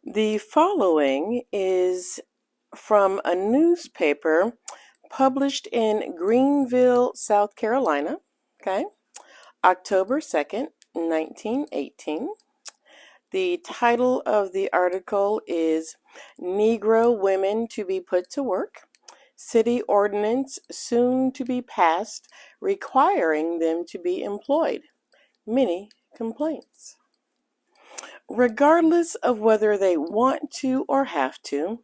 The following is from a newspaper published in Greenville, South Carolina, okay, October 2nd, 1918. The title of the article is Negro Women to be Put to Work. City ordinance soon to be passed requiring them to be employed. Many complaints. Regardless of whether they want to or have to,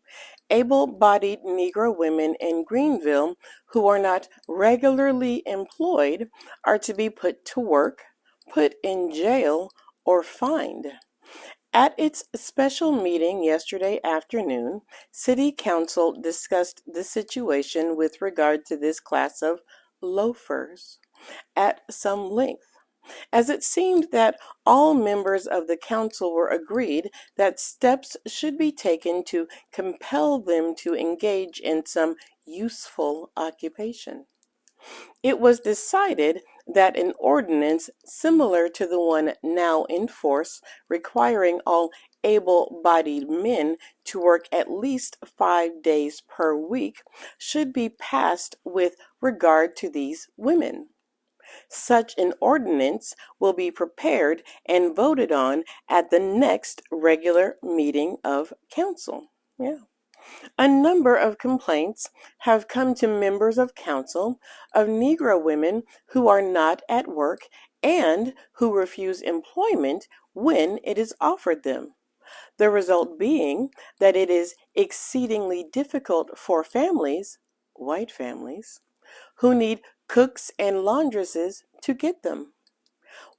able-bodied Negro women in Greenville who are not regularly employed are to be put to work, put in jail, or fined. At its special meeting yesterday afternoon, City Council discussed the situation with regard to this class of loafers at some length, as it seemed that all members of the council were agreed that steps should be taken to compel them to engage in some useful occupation. It was decided that an ordinance similar to the one now in force, requiring all able-bodied men to work at least 5 days per week, should be passed with regard to these women. Such an ordinance will be prepared and voted on at the next regular meeting of council. Yeah. A number of complaints have come to members of council of Negro women who are not at work and who refuse employment when it is offered them. The result being that it is exceedingly difficult for families, white families, who need cooks and laundresses to get them.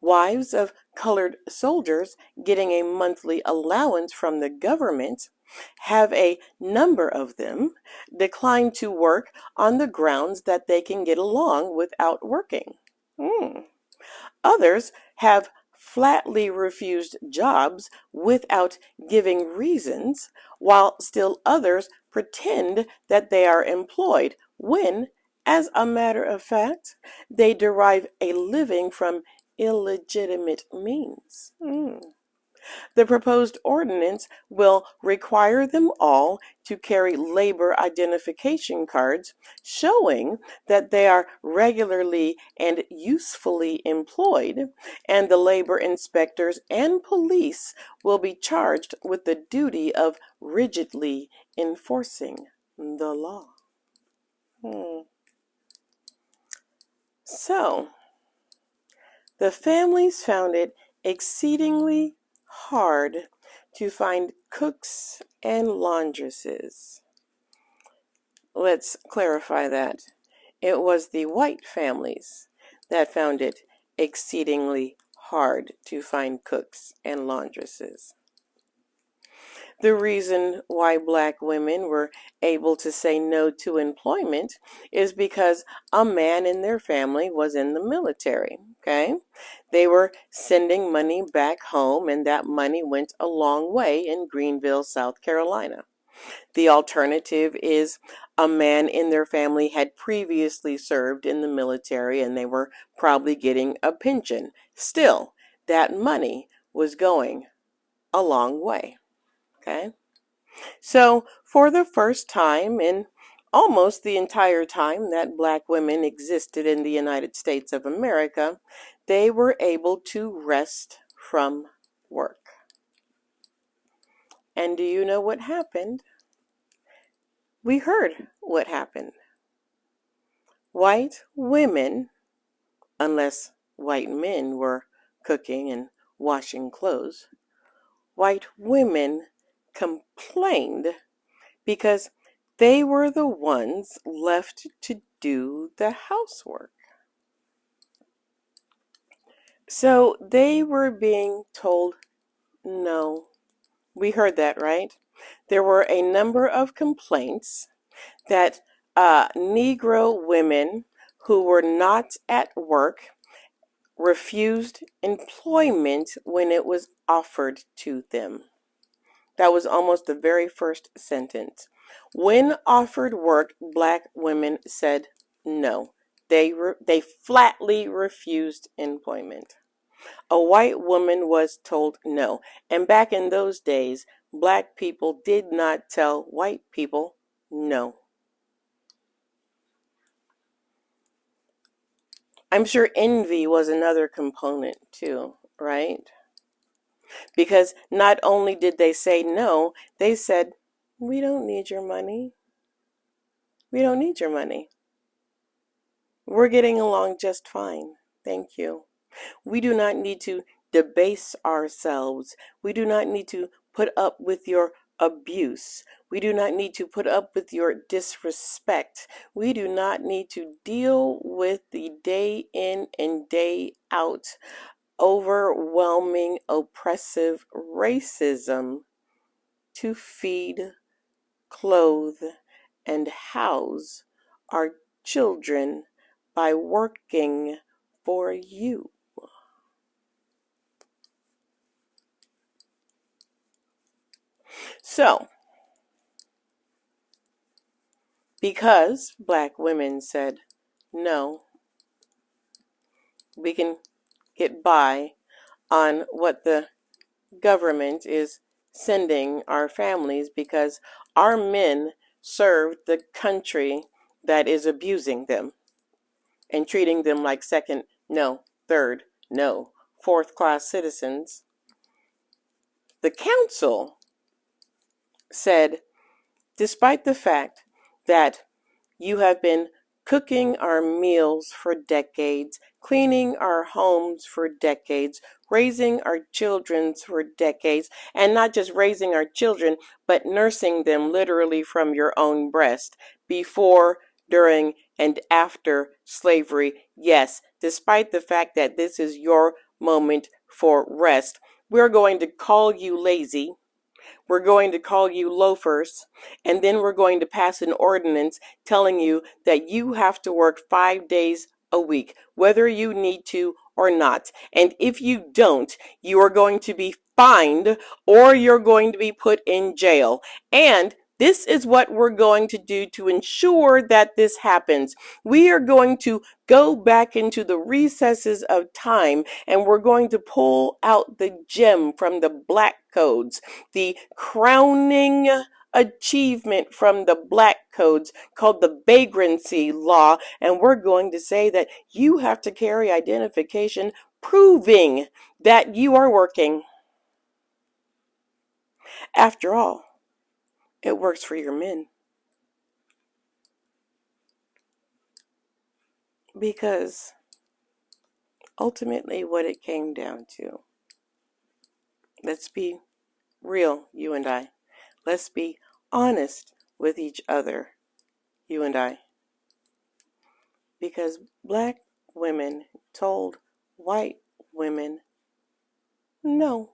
Wives of colored soldiers getting a monthly allowance from the government have a number of them decline to work on the grounds that they can get along without working. Others have flatly refused jobs without giving reasons, while still others pretend that they are employed when, as a matter of fact, they derive a living from illegitimate means. The proposed ordinance will require them all to carry labor identification cards showing that they are regularly and usefully employed, and the labor inspectors and police will be charged with the duty of rigidly enforcing the law. So, the families found it exceedingly hard to find cooks and laundresses. Let's clarify that. It was the white families that found it exceedingly hard to find cooks and laundresses. The reason why black women were able to say no to employment is because a man in their family was in the military, okay? They were sending money back home, and that money went a long way in Greenville, South Carolina. The alternative is a man in their family had previously served in the military and they were probably getting a pension. Still, that money was going a long way. Okay, so for the first time in almost the entire time that black women existed in the United States of America, they were able to rest from work. And do you know what happened? We heard what happened. White women, unless white men were cooking and washing clothes, white women complained because they were the ones left to do the housework. So they were being told no. We heard that, right? There were a number of complaints that Negro women who were not at work refused employment when it was offered to them. That was almost the very first sentence. When offered work, black women said no. They flatly refused employment. A white woman was told no. And back in those days, black people did not tell white people no. I'm sure envy was another component too, right? Because not only did they say no, they said, we don't need your money. We don't need your money. We're getting along just fine. Thank you. We do not need to debase ourselves. We do not need to put up with your abuse. We do not need to put up with your disrespect. We do not need to deal with the day in and day out overwhelming oppressive racism to feed, clothe, and house our children by working for you. So, because black women said, no, we can get by on what the government is sending our families because our men served the country that is abusing them and treating them like second, no, third, no, fourth class citizens. The council said, despite the fact that you have been cooking our meals for decades, cleaning our homes for decades, raising our children for decades, and not just raising our children, but nursing them literally from your own breast before, during, and after slavery. Yes, despite the fact that this is your moment for rest, we're going to call you lazy. We're going to call you loafers, and then we're going to pass an ordinance telling you that you have to work 5 days a week, whether you need to or not. And if you don't, you are going to be fined or you're going to be put in jail. And this is what we're going to do to ensure that this happens. We are going to go back into the recesses of time and we're going to pull out the gem from the black codes, the crowning achievement from the black codes called the vagrancy law, and we're going to say that you have to carry identification proving that you are working. After all, it works for your men. Because ultimately what it came down to, let's be real, you and I. Let's be honest with each other, you and I. Because black women told white women no.